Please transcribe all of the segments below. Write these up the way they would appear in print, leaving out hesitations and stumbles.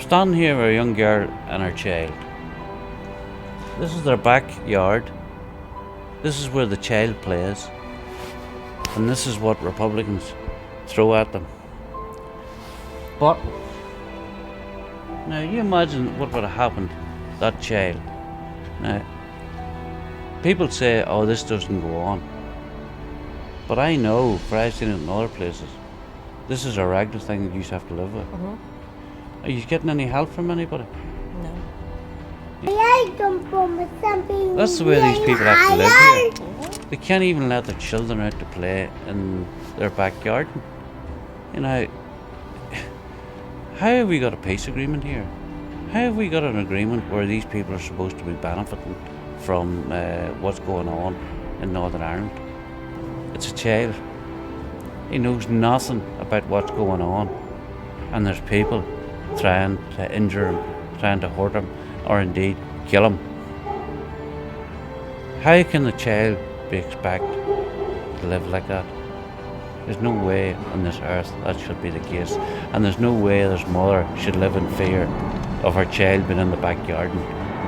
standing here with a young girl and her child. This is their backyard. This is where the child plays. And this is what Republicans throw at them. But now you imagine what would have happened to that child. Now, people say, oh, this doesn't go on. But I know, for I've seen it in other places, this is a regular thing that you have to live with. Are you getting any help from anybody? No. That's the way these people have to live here. They can't even let their children out to play in their backyard. You know, how have we got a peace agreement here? How have we got an agreement where these people are supposed to be benefiting from what's going on in Northern Ireland? It's a child. He knows nothing about what's going on. And there's people trying to injure him, trying to hurt him, or indeed kill him. How can the child be expected to live like that? There's no way on this earth that should be the case. And there's no way this mother should live in fear of her child being in the back garden.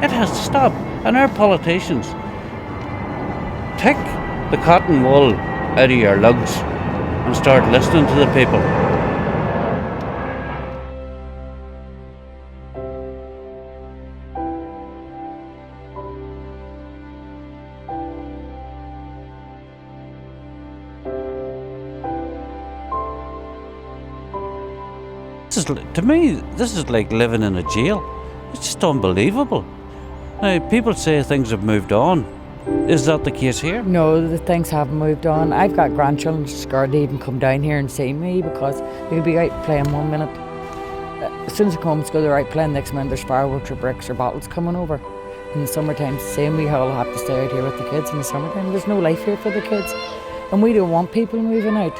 It has to stop. And our politicians, take the cotton wool out of your lugs and start listening to the people. To me, this is like living in a jail. It's just unbelievable. Now, people say things have moved on. Is that the case here? No, the things haven't moved on. I've got grandchildren scared to even come down here and see me because they'll be out playing 1 minute. As soon as they come home from school, they're out playing. Next minute, there's fireworks or bricks or bottles coming over. In the summertime, same. We all have to stay out here with the kids in the summertime. There's no life here for the kids. And we don't want people moving out.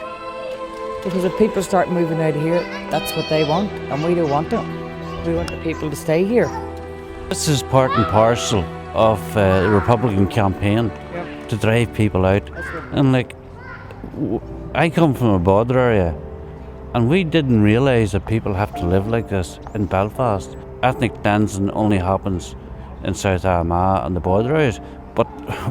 Because if people start moving out of here, that's what they want, and we don't want them. We want the people to stay here. This is part and parcel of the Republican campaign to drive people out. And like, I come from a border area, and we didn't realise that people have to live like this in Belfast. Ethnic cleansing only happens in South Armagh and the border areas. But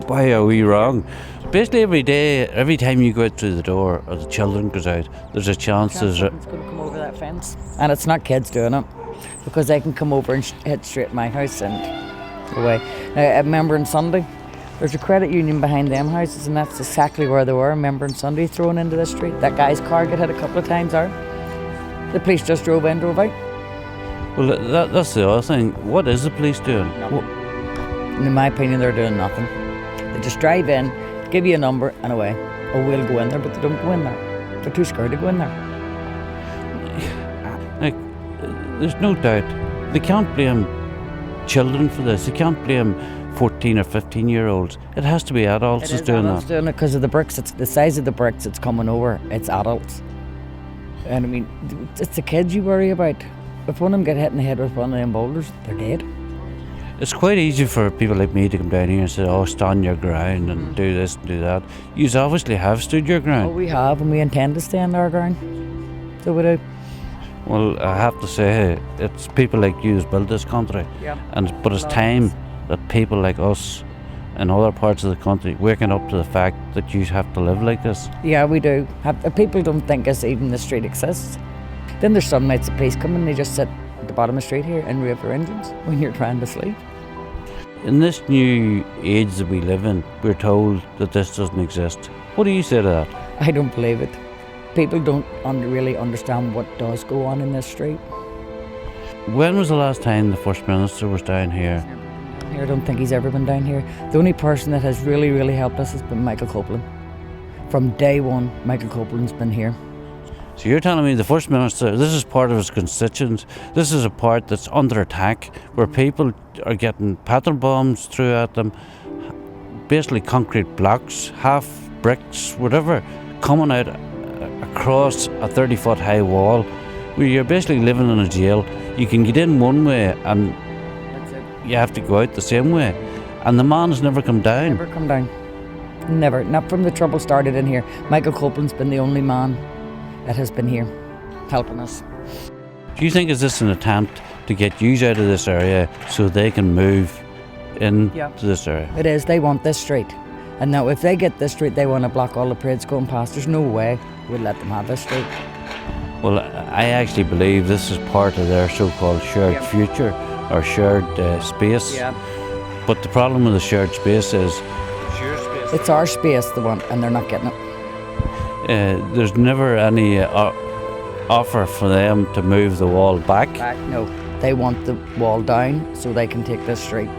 why are we wrong? Basically every day, every time you go out through the door or the children goes out, there's a chance there's someone's going to come over that fence. And it's not kids doing it, because they can come over and head straight to my house and go away. Now, I remember on Sunday, there's a credit union behind them houses, and that's exactly where they were. I remember on Sunday thrown into the street. That guy's car got hit a couple of times there. The police just drove in, drove out. Well, that's the other thing. What is the police doing? In my opinion, they're doing nothing. They just drive in, give you a number, and away. Oh, we'll go in there, but they don't go in there. They're too scared to go in there. Like, there's no doubt. They can't blame children for this. They can't blame 14 or 15-year-olds. It has to be adults who's doing adults that. Doing it because of the bricks. It's the size of the bricks it's coming over. It's adults. And I mean, it's the kids you worry about. If one of them get hit in the head with one of them boulders, they're dead. It's quite easy for people like me to come down here and say, oh, stand your ground and do this and do that. You obviously have stood your ground. Oh, we have, and we intend to stand our ground. So we do. Well, I have to say, it's people like you who's built this country. Yeah. But it's time that people like us in other parts of the country waking up to the fact that you have to live like this. Yeah, we do. People don't think even the street exists. Then there's some nights the police come and they just sit at the bottom of the street here and rev their engines when you're trying to sleep. In this new age that we live in, we're told that this doesn't exist. What do you say to that? I don't believe it. People don't really understand what does go on in this street. When was the last time the First Minister was down here? I don't think he's ever been down here. The only person that has really helped us has been Michael Copeland. From day one, Michael Copeland's been here. So you're telling me the First Minister, this is part of his constituents, this is a part that's under attack, where people are getting pattern bombs through at them, basically concrete blocks, half bricks, whatever, coming out across a 30-foot high wall, where you're basically living in a jail. You can get in one way and That's it. you have to go out the same way. And the man's never come down. Never come down. Never. Not from the trouble started in here. Michael Copeland's been the only man that has been here helping us. Do you think is this an attempt to get you out of this area so they can move into Yeah. this area. It is. They want this street. And now if they get this street, they want to block all the parades going past. There's no way we'll let them have this street. Well, I actually believe this is part of their so-called shared Yeah. future or shared space. But the problem with the shared space is It's our space they want, and they're not getting it. there's never any offer for them to move the wall back. No. They want the wall down so they can take this street.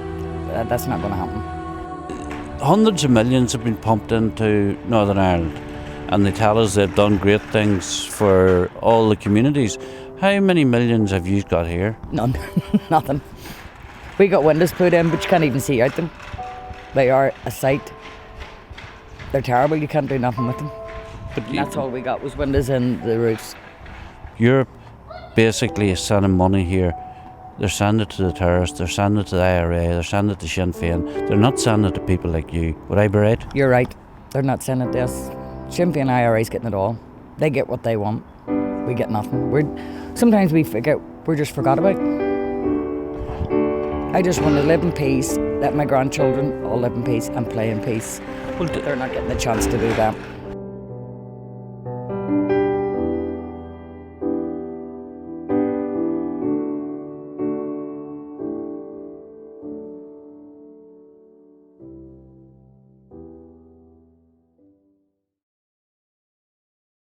That's not going to happen. Hundreds of millions have been pumped into Northern Ireland, and they tell us they've done great things for all the communities. How many millions have you got here? None. Nothing. We got windows put in, but you can't even see out them. They are a sight. They're terrible. You can't do nothing with them. But And that's all we got was windows in the roofs. Europe basically is sending money here. They're sending it to the terrorists, they're sending it to the IRA, they're sending it to Sinn Féin. They're not sending it to people like you. Would I be right? You're right. They're not sending it to us. Sinn Féin IRA's getting it all. They get what they want. We get nothing. Sometimes we forget. We're just forgot about. I just want to live in peace. Let my grandchildren all live in peace and play in peace. Well, They're not getting the chance to do that.